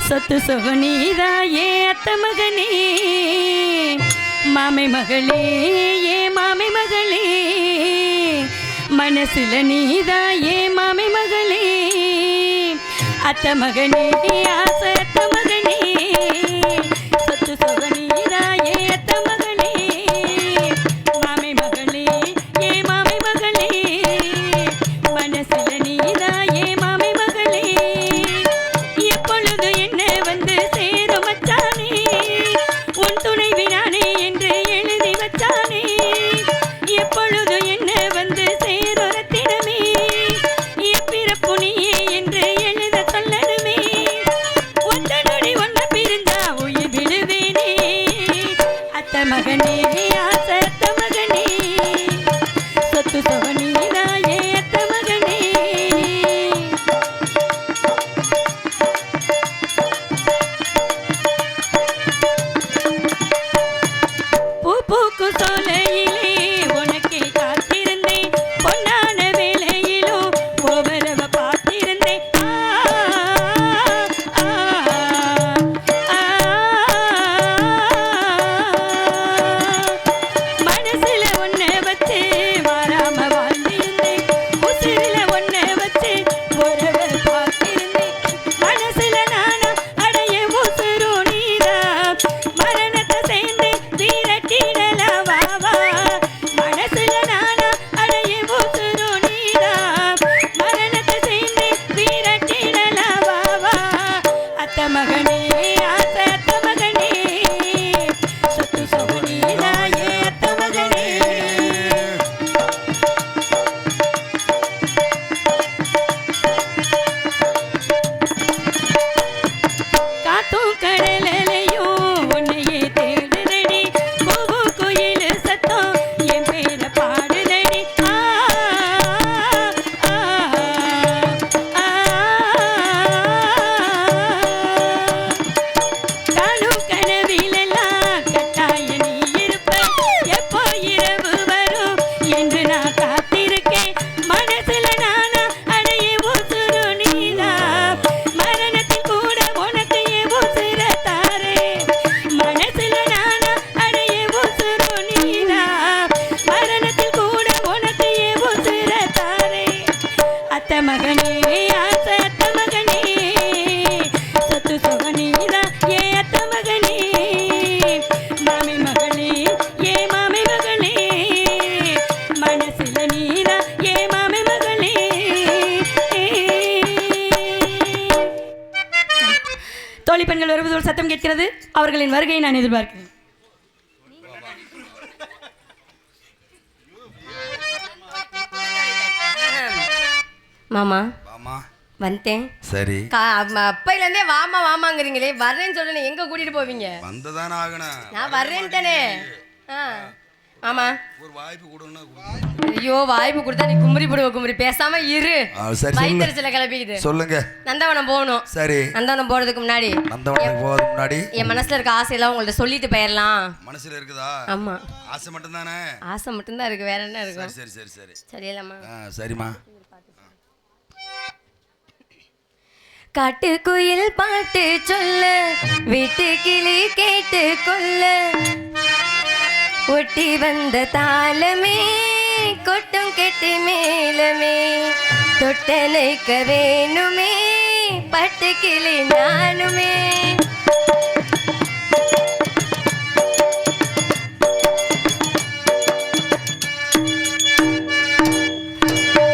சொத்து சொகனீதாயே அத்த மகனே மாமை மகளே ஏ மாமை மகளே மனசுல நீதாயே மாமை மகளே அத்த மகனே ஆசை அத்த மகனே சொத்து சொகனீதாயே அத்த மகளே மாமை மகளே ஏ மாமை மகளே மனசுல நீதாயே மாமை மகளே எப்பொழுது என்ன வந்து சேரும் மச்சானே உன் துணைவி நானே என்று எழுதி வச்சானே எப்பொழுது என்ன வந்து சேரும் ரத்தினமே எப்பிறப்பு நீயே என்று எழுத சொல்லணுமே ஒத்த நொடி ஒன்ன பிரிந்தா உயிர் விழுவேனே அத்த மகனே ஆசை அத்த மகனே சொத்து சொகனீதாயே அத்த மகனே பூ பூக்கு சோலையிலே உனக்கே காத்திருந்தேன் பொன்னான வேளையிலும் ஓவரவ பார்த்திருந்தேன் மனசுல ஒன்ன வச்சு மாறாம வாழ்ந்திருந்தேன் உசிரில ஒன்ன வச்சு உறவ பார்த்திருந்தேன் மனசுல நானா அடைய உசுரு நீரா மரணத்தை சேர்ந்து வீரட்டிடலவா மனசுல நானா அடைய உசுரு நீரா மரணத்தை சேர்ந்து வீரட்டிடலவா அத்த மகனே ஆசை அத்த மகனே சொத்து சொகனீதாயே அத்த மகனே காத்தும் கடலையும் உன்னையே தேடுதடி பூவு குயில் சத்தம் என் பேர பாடுதடி காணும் கனவிலெல்லாம் கட்டாய நீ இருப்ப எப்போ இரவு வரும் என்று நான் காத்திருக்கேன் மனசுல நானா அடைய உசுரு நீதா மரணத்தில் கூட உனக்கு என் உசுர தாரே மனசுல நானா அடைய உசுரு நீதா மரணத்தில் கூட உனக்கு என் உசுர தாரே அத்த மகனே ஆசை அத்த மகனே சொத்து சொகனீதா ஏ அத்த மகனே மாமி மகளே ஏ மாமி மகளே மனசுல நீதா ஏ மாமி மகளே தோழி பெண்கள் வருவது ஒரு சத்தம் கேட்கிறது அவர்களின் வருகையை நான் எதிர்பார்க்கிறேன் மாமா வாமா வந்துட்டேன் சரி அப்பையிலேருந்தே வாமா வாமாங்கிறீங்களே வர்றேன்னு சொல்லணும் எங்க கூட்டிட்டு போவீங்க வந்துதானே ஆகணும் நான் வர்றேன்ட்டனே ஆமா ஒரு வாய்ப்பு கொடுன்னா ஐயோ வாய்ப்பு கொடுத்தா நீ குமரி போடுவ குமரி பேசாம இரு சரி வயிற்றுல கிளப்பிக்குது சொல்லுங்க நந்தவனம் போகணும் சரி நந்தவனம் போறதுக்கு முன்னாடி நந்தவனம் போறதுக்கு முன்னாடி என் மனசுல இருக்க ஆசையெல்லாம் உங்கள்ட்ட சொல்லிட்டு போயிடலாம் மனசுல இருக்குதா ஆமா ஆசை மட்டும் தானே ஆசை மட்டும்தான் இருக்கு வேற என்ன இருக்கும் சரி சரி சரி சரியில்லம்மா சரிம்மா காட்டுக்குயில் பாட்டு சொல்ல வீட்டு கிளி கேட்டு கொள்ள ஒட்டி வந்த தாளமே கொட்டும் கெட்டி மேலமே தொட்டனைக்க வேணுமே பட்டு கிளி நானுமே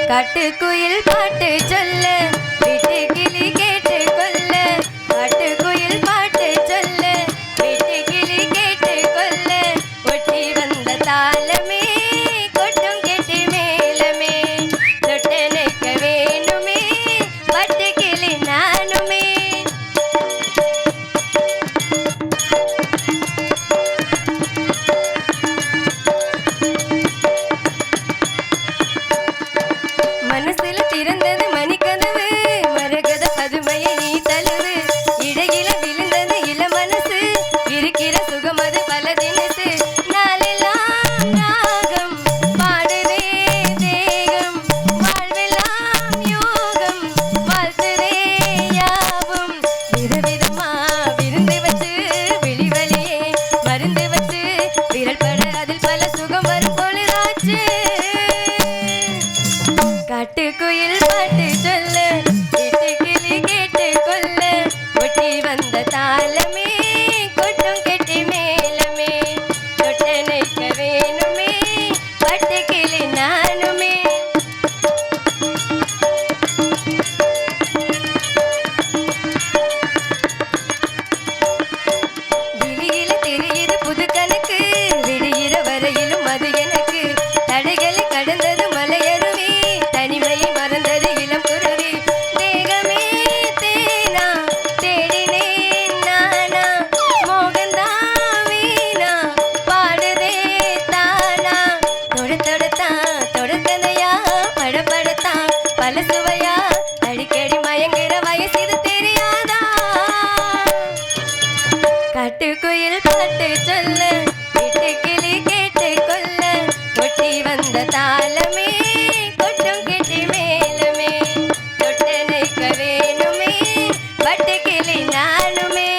காட்டுக்குயில் பாட்டு சொல்ல வீட்டு கிளி கேட்டு கொள்ள காட்டுக்குயில் பாட்டு சொல்ல வீட்டு கிளி கேட்டு கொள்ள ஒட்டி வந்த தாளமே கொட்டும் கெட்டி மேலமே தொட்டனைக்க வேணுமே பட்டு கிளி நானுமே மனசுல திறந்தது மணிக்கதவு பட்டு குயில் பாட்டு சொல்ல வீட்டு கிளி கேட்டு கொல்ல கொட்டி வந்த தாளமே கொட்டும் கெட்டி மேலமே தொட்ட நிற்க வேணுமே பட்டு கிளி நானுமே.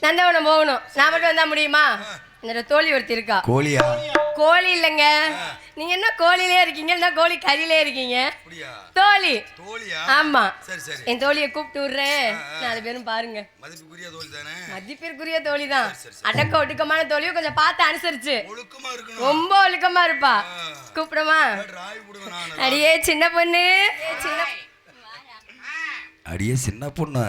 நந்தவனம் போகணும். நான் மட்டும் வந்தா முடியுமா? என்னோட தோழி ஒருத்தி இருக்கா. கோழியா? கோழி இல்லைங்க. நீங்க என்ன கோழிலே இருக்கீங்க, என்ன கோழி கறியிலே இருக்கீங்க? தோழி. தோழியா? ஆமா. சரி சரி. என் தோழியை கூப்பிட்டு விடுறேன். 4 பேரும் பாருங்க. மதிப்புக்குரிய தோழி தானே? மதிப்பிற்குரிய தோழி தான். அடக்க ஒடுக்கமான தோழியும் கொஞ்சம் பார்த்து அனுசரிச்சு. ஒழுக்கமா இருக்கணும். ரொம்ப ஒழுக்கமா இருப்பா. கூப்பிடுமா? அடியே சின்ன பொண்ணு. அடியே சின்ன பொண்ணு.